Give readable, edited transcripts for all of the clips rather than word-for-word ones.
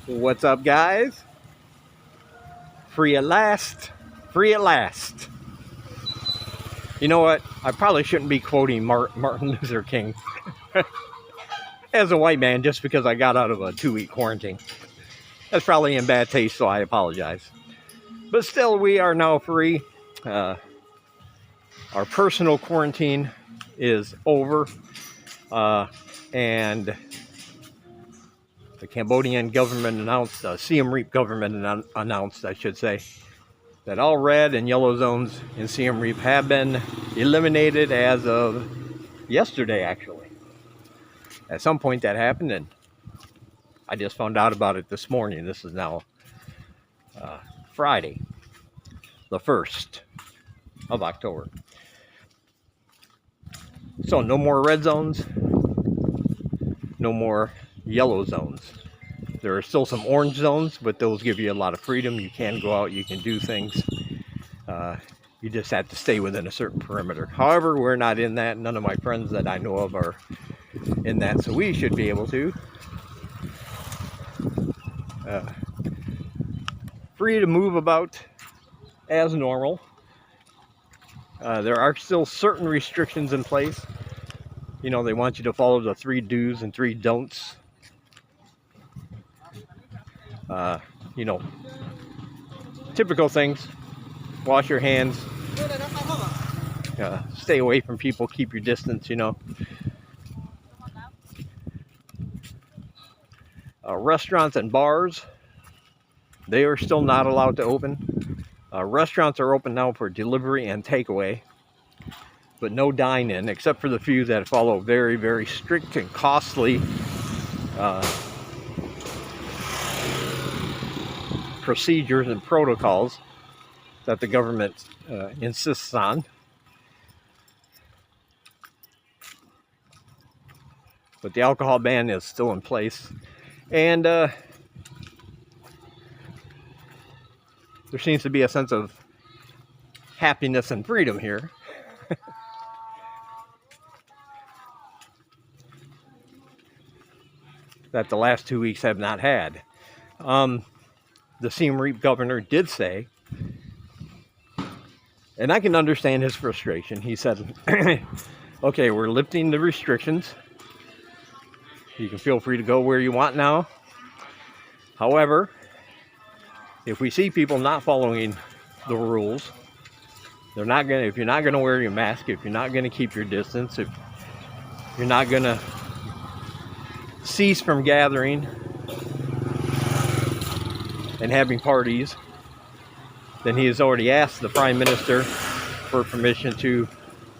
What's up, guys? Free at last. Free at last. You know what? I probably shouldn't be quoting Martin Luther King as a white man just because I got out of a 2-week quarantine. That's probably in bad taste, so I apologize. But still, we are now free. Our personal quarantine is over. And the Cambodian government announced, Siem Reap government announced, I should say, that all red and yellow zones in Siem Reap have been eliminated as of yesterday, actually. At some point that happened, and I just found out about it this morning. This is now Friday, the 1st of October. So no more red zones, no more yellow zones. There are still some orange zones, but those give you a lot of freedom. You can go out, you can do things. You just have to stay within a certain perimeter. However, we're not in that. None of my friends that I know of are in that, so we should be able to. Free to move about as normal. There are still certain restrictions in place. You know, they want you to follow the 3 do's and 3 don'ts. You know, typical things. Wash your hands. Stay away from people. Keep your distance, you know. Restaurants and bars, they are still not allowed to open. Restaurants are open now for delivery and takeaway, but no dine-in, except for the few that follow very, very strict and costly procedures and protocols that the government insists on. But the alcohol ban is still in place, and there seems to be a sense of happiness and freedom here. That the last 2 weeks have not had. The Siem Reap governor did say, and I can understand his frustration. He said, okay, we're lifting the restrictions. You can feel free to go where you want now. However, if we see people not following the rules, if you're not going to wear your mask, if you're not going to keep your distance, if you're not going to cease from gathering and having parties, then he has already asked the Prime Minister for permission to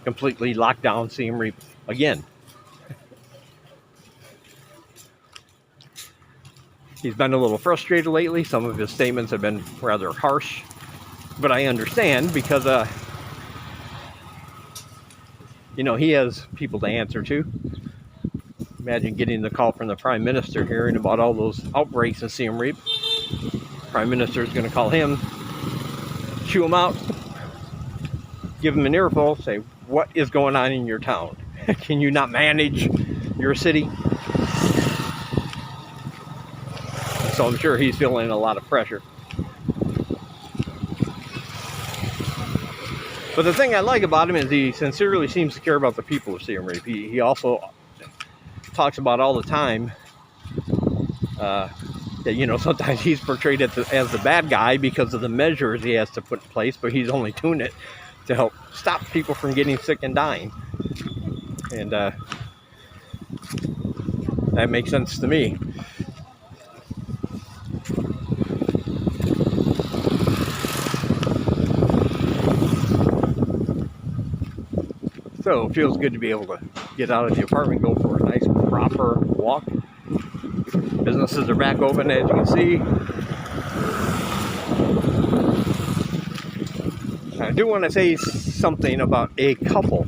completely lock down Siem Reap again. He's been a little frustrated lately. Some of his statements have been rather harsh, but I understand because, you know, he has people to answer to. Imagine getting the call from the Prime Minister hearing about all those outbreaks in Siem Reap. Prime Minister is going to call him, chew him out, give him an earful, say, what is going on in your town? Can you not manage your city? So I'm sure he's feeling a lot of pressure. But the thing I like about him is he sincerely seems to care about the people of Siem Reap. He also talks about all the time that, you know, sometimes he's portrayed as the bad guy because of the measures he has to put in place, but he's only doing it to help stop people from getting sick and dying. And that makes sense to me. So it feels good to be able to get out of the apartment, go for a nice proper walk. Businesses are back open, as you can see. I do want to say something about a couple.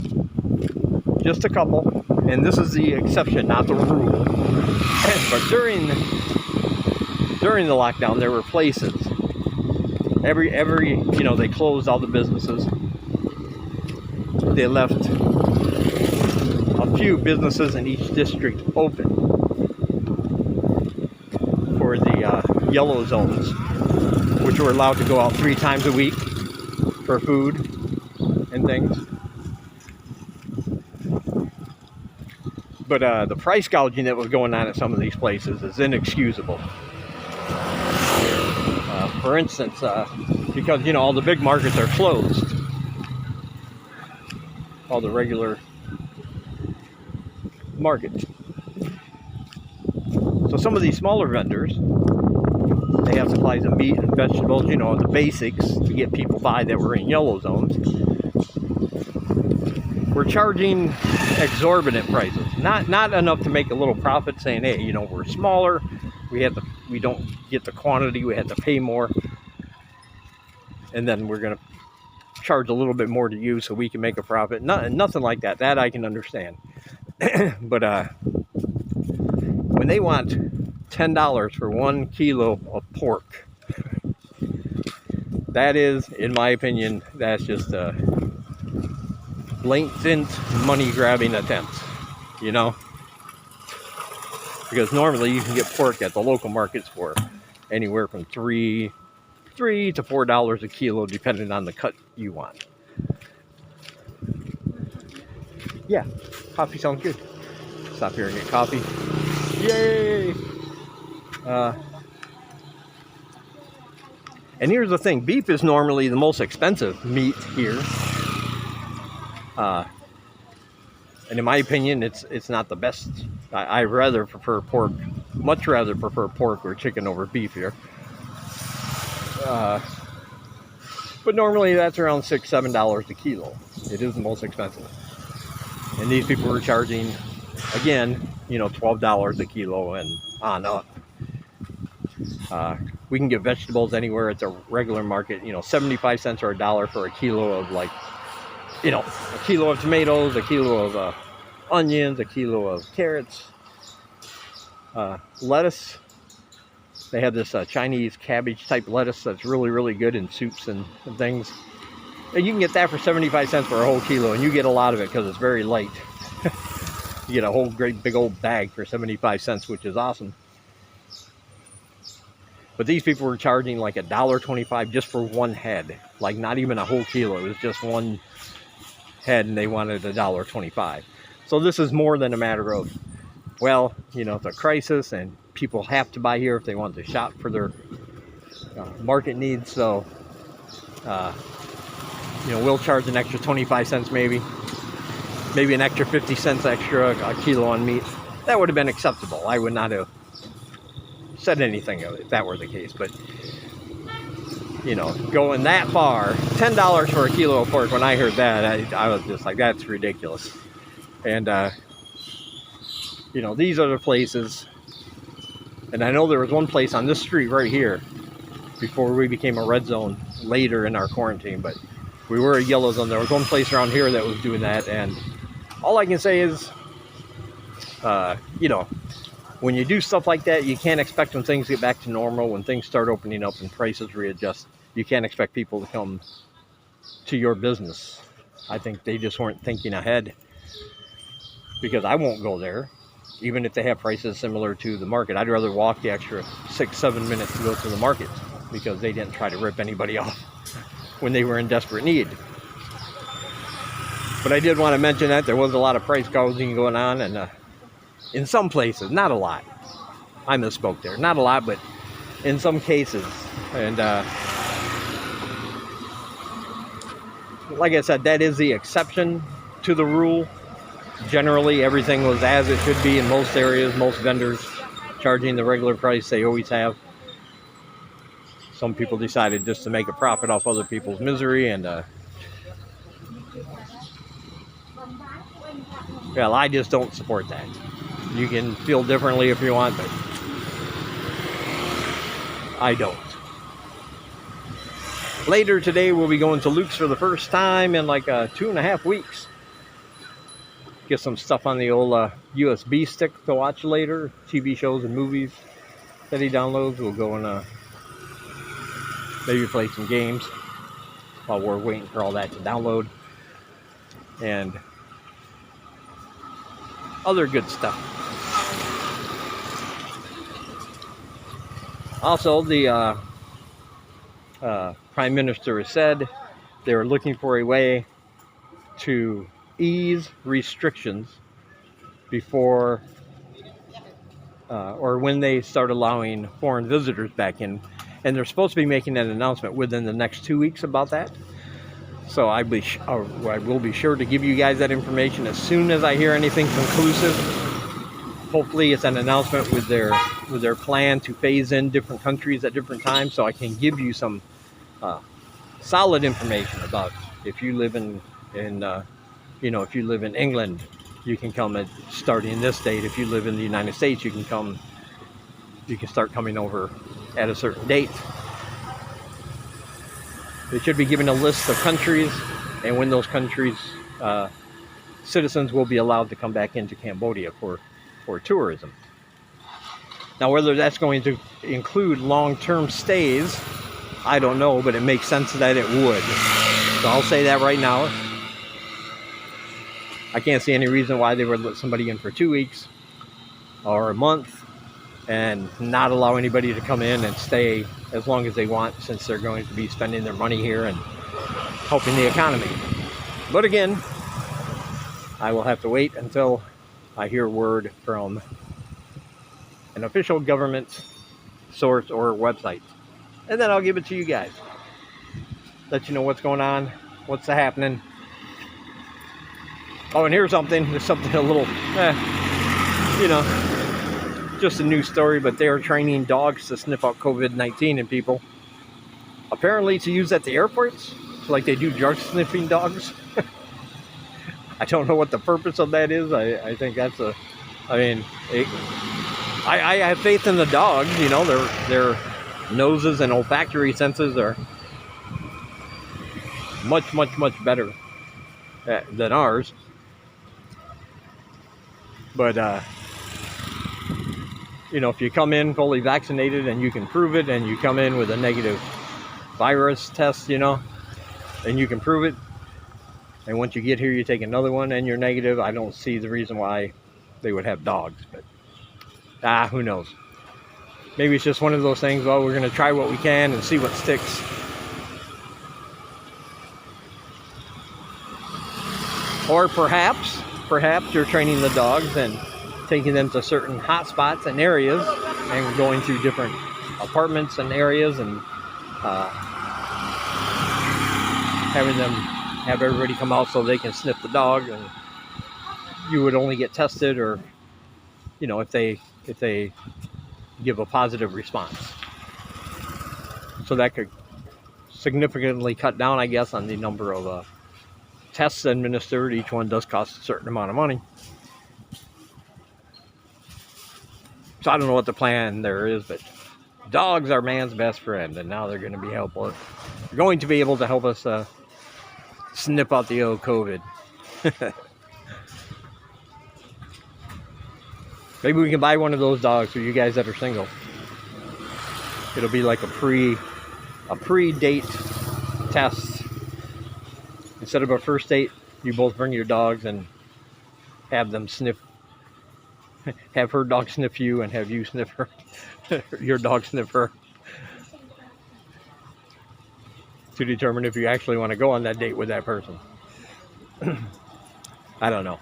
Just a couple. And this is the exception, not the rule. But during the lockdown, there were places. Every you know, they closed all the businesses. They left a few businesses in each district open for the yellow zones, which were allowed to go out 3 times a week for food and things. But the price gouging that was going on at some of these places is inexcusable. For instance, because, you know, all the big markets are closed. All the regular markets. So some of these smaller vendors, they have supplies of meat and vegetables, you know, the basics to get people by that were in yellow zones. We're charging exorbitant prices. Not enough to make a little profit, saying, hey, you know, we're smaller, we don't get the quantity, we have to pay more, and then we're gonna charge a little bit more to you so we can make a profit. Nothing like that. That I can understand. But when they want $10 for 1 kilo of pork, that is, in my opinion, that's just a blatant money grabbing attempt, you know, because normally you can get pork at the local markets for anywhere from $3 to $4 a kilo, depending on the cut you want. Yeah, coffee sounds good. Stop here and get coffee. Yay! And here's the thing, beef is normally the most expensive meat here. And in my opinion, it's not the best. I rather prefer pork, much rather prefer pork or chicken over beef here. But normally that's around $6-7 a kilo. It is the most expensive. And these people were charging, again, you know, $12 a kilo and on up. We can get vegetables anywhere at the regular market, you know, 75 cents or $1 for a kilo of, like, you know, a kilo of tomatoes, a kilo of onions, a kilo of carrots, lettuce. They have this Chinese cabbage type lettuce that's really, really good in soups and things. And you can get that for 75 cents for a whole kilo, and you get a lot of it because it's very light. You get a whole great big old bag for 75 cents, which is awesome. But these people were charging like $1.25 just for one head. Like not even a whole kilo. It was just one head, and they wanted $1.25. So this is more than a matter of, well, you know, it's a crisis and people have to buy here if they want to shop for their market needs. So, you know, we'll charge an extra 25 cents maybe an extra 50 cents extra a kilo on meat. That would have been acceptable. I would not have said anything if that were the case. But, you know, going that far, $10 for a kilo of pork, when I heard that, I was just like, that's ridiculous. And, you know, these are the places. And I know there was one place on this street right here before we became a red zone later in our quarantine, but we were a yellow zone. There was one place around here that was doing that, and all I can say is, you know, when you do stuff like that, you can't expect when things get back to normal, when things start opening up and prices readjust, you can't expect people to come to your business. I think they just weren't thinking ahead, because I won't go there. Even if they have prices similar to the market, I'd rather walk the extra 6-7 minutes to go to the market, because they didn't try to rip anybody off when they were in desperate need. But I did want to mention that there was a lot of price gouging going on, and in some places, not a lot. I misspoke there. Not a lot, but in some cases. And like I said, that is the exception to the rule. Generally, everything was as it should be in most areas, most vendors charging the regular price they always have. Some people decided just to make a profit off other people's misery, and well, I just don't support that. You can feel differently if you want, but I don't. Later today, we'll be going to Luke's for the first time in like 2.5 weeks. Get some stuff on the old USB stick to watch later, TV shows and movies that he downloads. We'll go and maybe play some games while we're waiting for all that to download, and other good stuff. Also, the Prime Minister has said they're looking for a way to ease restrictions before or when they start allowing foreign visitors back in. And they're supposed to be making an announcement within the next 2 weeks about that. So I will be sure to give you guys that information as soon as I hear anything conclusive. Hopefully it's an announcement with their plan to phase in different countries at different times, so I can give you some solid information about if you live in if you live in England, you can come at starting this date. If you live in the United States, you can start coming over at a certain date. They should be giving a list of countries and when those countries citizens will be allowed to come back into Cambodia for tourism. Now, whether that's going to include long-term stays, I don't know, but it makes sense that it would. So I'll say that right now. I can't see any reason why they would let somebody in for 2 weeks or a month and not allow anybody to come in and stay as long as they want, since they're going to be spending their money here and helping the economy. But again, I will have to wait until I hear word from an official government source or website, and then I'll give it to you guys. Let you know what's going on, what's happening. Oh, and here's something. There's something a little, just a news story, but they are training dogs to sniff out COVID-19 in people. Apparently to use at the airports, like they do drug sniffing dogs. I don't know what the purpose of that is. I think that's I have faith in the dogs. Their noses and olfactory senses are much, much, much better than ours. But, if you come in fully vaccinated and you can prove it, and you come in with a negative virus test, and you can prove it, and once you get here, you take another one and you're negative, I don't see the reason why they would have dogs. But, who knows? Maybe it's just one of those things, well, we're going to try what we can and see what sticks. Or perhaps you're training the dogs and taking them to certain hot spots and areas and going to different apartments and areas and having them have everybody come out so they can sniff the dog, and you would only get tested or if they give a positive response. So that could significantly cut down, I guess, on the number of tests administered. Each one does cost a certain amount of money. So I don't know what the plan there is, but dogs are man's best friend, and now they're going to be helpful. They're going to be able to help us snip out the old COVID. Maybe we can buy one of those dogs for you guys that are single. It'll be like a pre-date test. Instead of a first date, you both bring your dogs and have them have her dog sniff you and have you sniff her, your dog sniff her, to determine if you actually want to go on that date with that person. I don't know.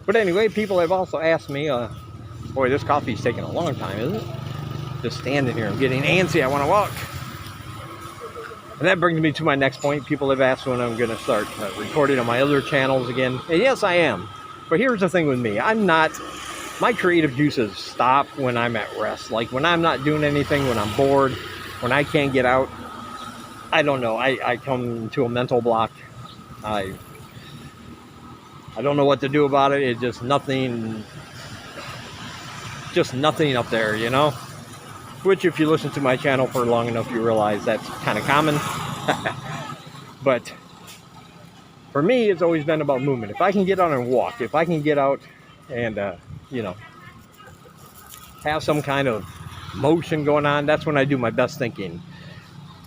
But anyway, people have also asked me, boy, this coffee's taking a long time, isn't it? Just standing here, I'm getting antsy, I want to walk. And that brings me to my next point. People have asked when I'm going to start recording on my other channels again. And yes, I am. But here's the thing with me. My creative juices stop when I'm at rest. Like when I'm not doing anything, when I'm bored, when I can't get out. I don't know. I come to a mental block. I don't know what to do about it. It's just nothing up there, Which, if you listen to my channel for long enough, you realize that's kind of common. But for me, it's always been about movement. If I can get out and walk, if I can get out and, have some kind of motion going on, that's when I do my best thinking.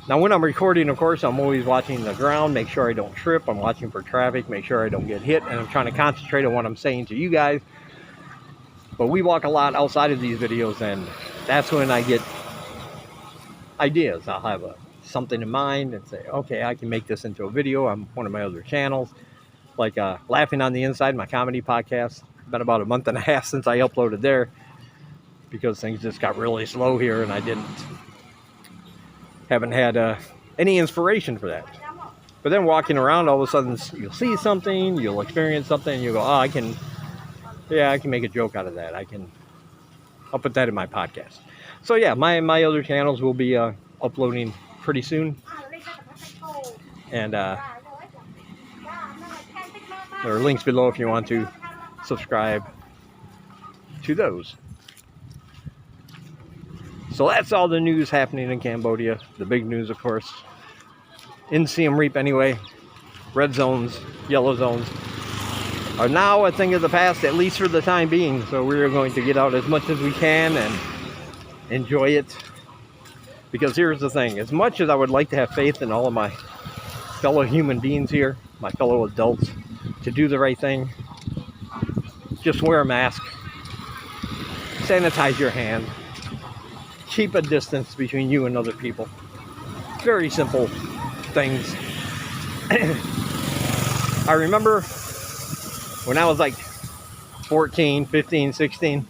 Now, when I'm recording, of course, I'm always watching the ground, make sure I don't trip. I'm watching for traffic, make sure I don't get hit, and I'm trying to concentrate on what I'm saying to you guys. But we walk a lot outside of these videos, and that's when I get ideas. I'll have something in mind and say, okay, I can make this into a video on one of my other channels, like Laughing on the Inside, my comedy podcast. It's been about a month and a half since I uploaded there because things just got really slow here, and I haven't had any inspiration for that. But then walking around, all of a sudden you'll see something, you'll experience something, and you go, oh, I can make a joke out of that. I'll put that in my podcast. So yeah, my other channels will be uploading pretty soon, and there are links below if you want to subscribe to those. So that's all the news happening in Cambodia. The big news, of course, in Siem Reap anyway, red zones, yellow zones are now a thing of the past, at least for the time being. So we're going to get out as much as we can and enjoy it. Because here's the thing, as much as I would like to have faith in all of my fellow human beings here, my fellow adults, to do the right thing, just wear a mask, sanitize your hands, keep a distance between you and other people. Very simple things. I remember when I was like 14, 15, 16,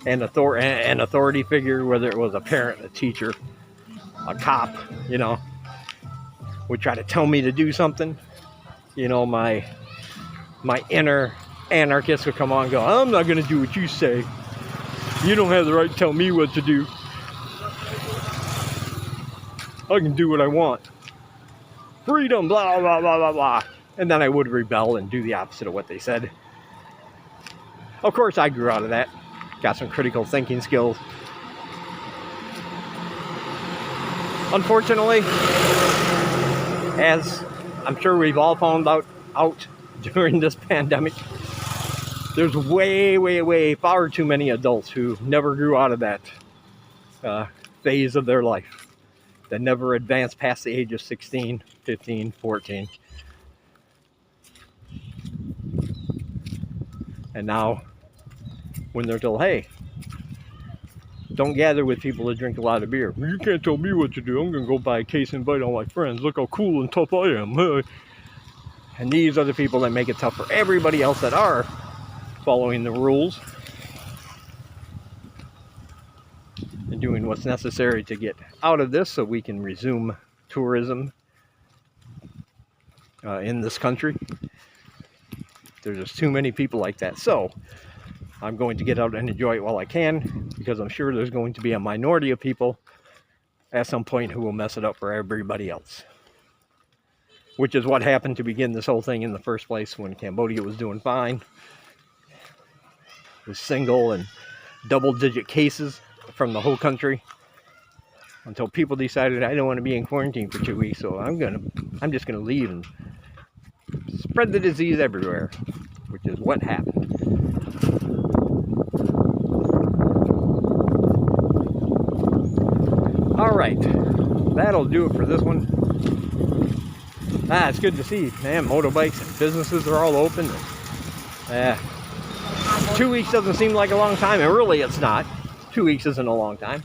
an authority figure, whether it was a parent, a teacher, a cop, would try to tell me to do something. My inner anarchist would come on and go, I'm not going to do what you say. You don't have the right to tell me what to do. I can do what I want. Freedom, blah, blah, blah, blah, blah. And then I would rebel and do the opposite of what they said. Of course, I grew out of that. Got some critical thinking skills. Unfortunately, as I'm sure we've all found out during this pandemic, there's way far too many adults who never grew out of that phase of their life, that never advanced past the age of 16, 15, 14. And now, when they're told, hey, don't gather with people that drink a lot of beer. You can't tell me what to do. I'm going to go buy a case and invite all my friends. Look how cool and tough I am. And these are the people that make it tough for everybody else that are following the rules and doing what's necessary to get out of this so we can resume tourism in this country. There's just too many people like that. So I'm going to get out and enjoy it while I can, because I'm sure there's going to be a minority of people at some point who will mess it up for everybody else. Which is what happened to begin this whole thing in the first place when Cambodia was doing fine. It was single and double-digit cases from the whole country until people decided I don't want to be in quarantine for 2 weeks, so I'm just gonna leave and spread the disease everywhere, which is what happened. All right, that'll do it for this one. It's good to see, man. Motorbikes and businesses are all open. 2 weeks doesn't seem like a long time, and really it's not. 2 weeks isn't a long time.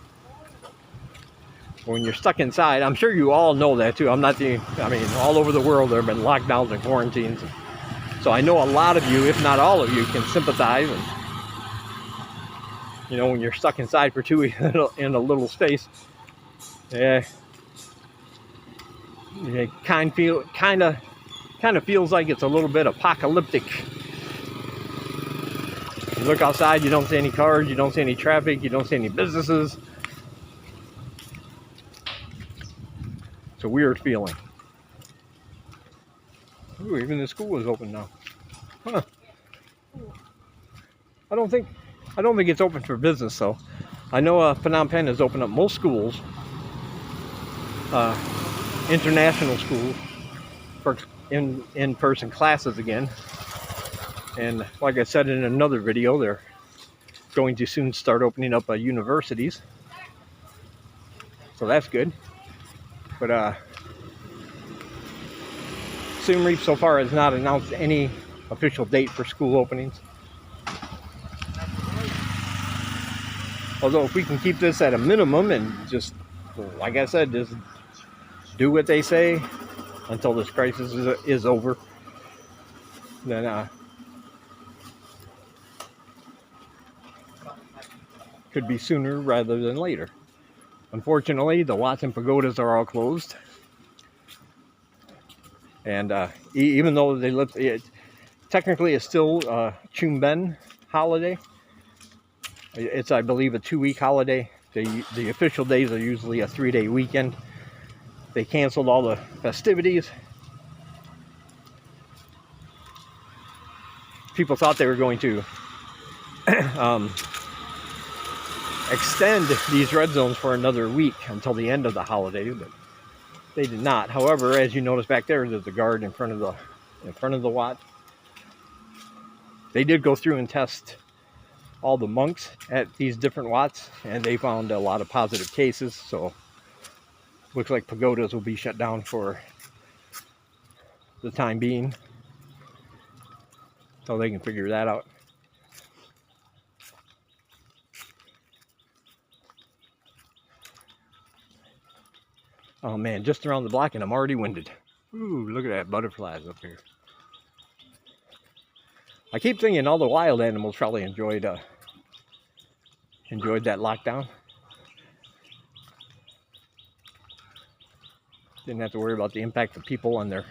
When you're stuck inside, I'm sure you all know that too. All over the world there have been lockdowns and quarantines. So I know a lot of you, if not all of you, can sympathize. And, when you're stuck inside for 2 weeks in a little space, it kind of feels like it's a little bit apocalyptic. You look outside, you don't see any cars, you don't see any traffic, you don't see any businesses. It's a weird feeling. Ooh, even the school is open now. Huh. I don't think it's open for business though. I know Phnom Penh has opened up most schools, international schools, for in-person classes again. And like I said in another video, they're going to soon start opening up universities. So that's good. But Siem Reap so far has not announced any official date for school openings. Although if we can keep this at a minimum and just, like I said, just do what they say until this crisis is over, then could be sooner rather than later. Unfortunately, the Wats and pagodas are all closed. And even though they live, technically it's still Chumben holiday. It's, I believe, a 2-week holiday. The official days are usually a 3-day weekend. They canceled all the festivities. People thought they were going to extend these red zones for another week until the end of the holiday, but they did not. However, as you notice back there, there's a guard in front of the Wat. They did go through and test all the monks at these different Wats, and they found a lot of positive cases. So looks like pagodas will be shut down for the time being, so they can figure that out. Oh man, just around the block and I'm already winded. Ooh, look at that, butterflies up here. I keep thinking all the wild animals probably enjoyed that lockdown. Didn't have to worry about the impact of people on their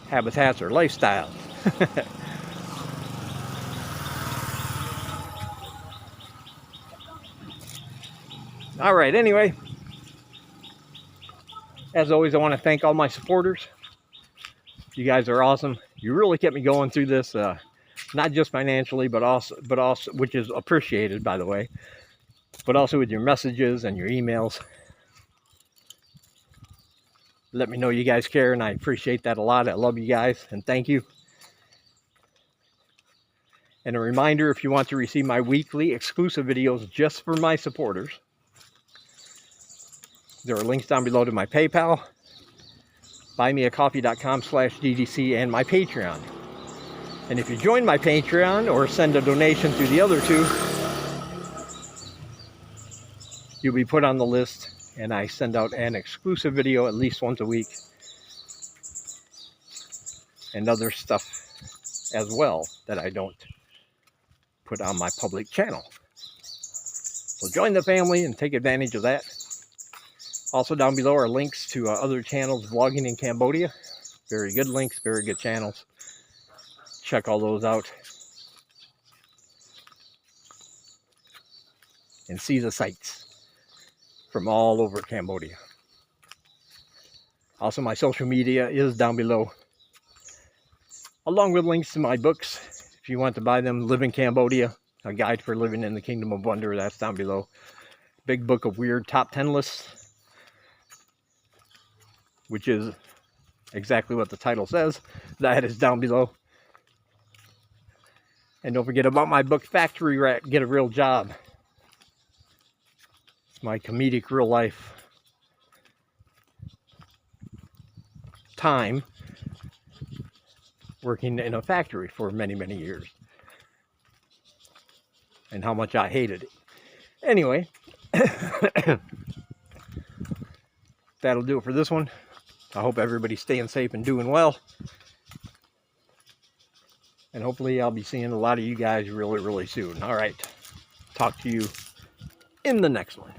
habitats or lifestyles. All right, anyway, as always, I want to thank all my supporters. You guys are awesome. You really kept me going through this, not just financially, but also, which is appreciated, by the way, but also with your messages and your emails. Let me know you guys care, and I appreciate that a lot. I love you guys, and thank you. And a reminder, if you want to receive my weekly exclusive videos just for my supporters, there are links down below to my PayPal, buymeacoffee.com/DDC, and my Patreon. And if you join my Patreon or send a donation through the other two, you'll be put on the list, and I send out an exclusive video at least once a week, and other stuff as well that I don't put on my public channel. So join the family and take advantage of that. Also down below are links to other channels vlogging in Cambodia. Very good links, very good channels. Check all those out and see the sights from all over Cambodia. Also, my social media is down below, along with links to my books. If you want to buy them, Live in Cambodia, A Guide for Living in the Kingdom of Wonder, that's down below. Big Book of Weird Top 10 Lists, which is exactly what the title says. That is down below. And don't forget about my book, Factory Rat, Get a Real Job. It's my comedic real life time working in a factory for many, many years. And how much I hated it. Anyway, that'll do it for this one. I hope everybody's staying safe and doing well. And hopefully I'll be seeing a lot of you guys really, really soon. All right. Talk to you in the next one.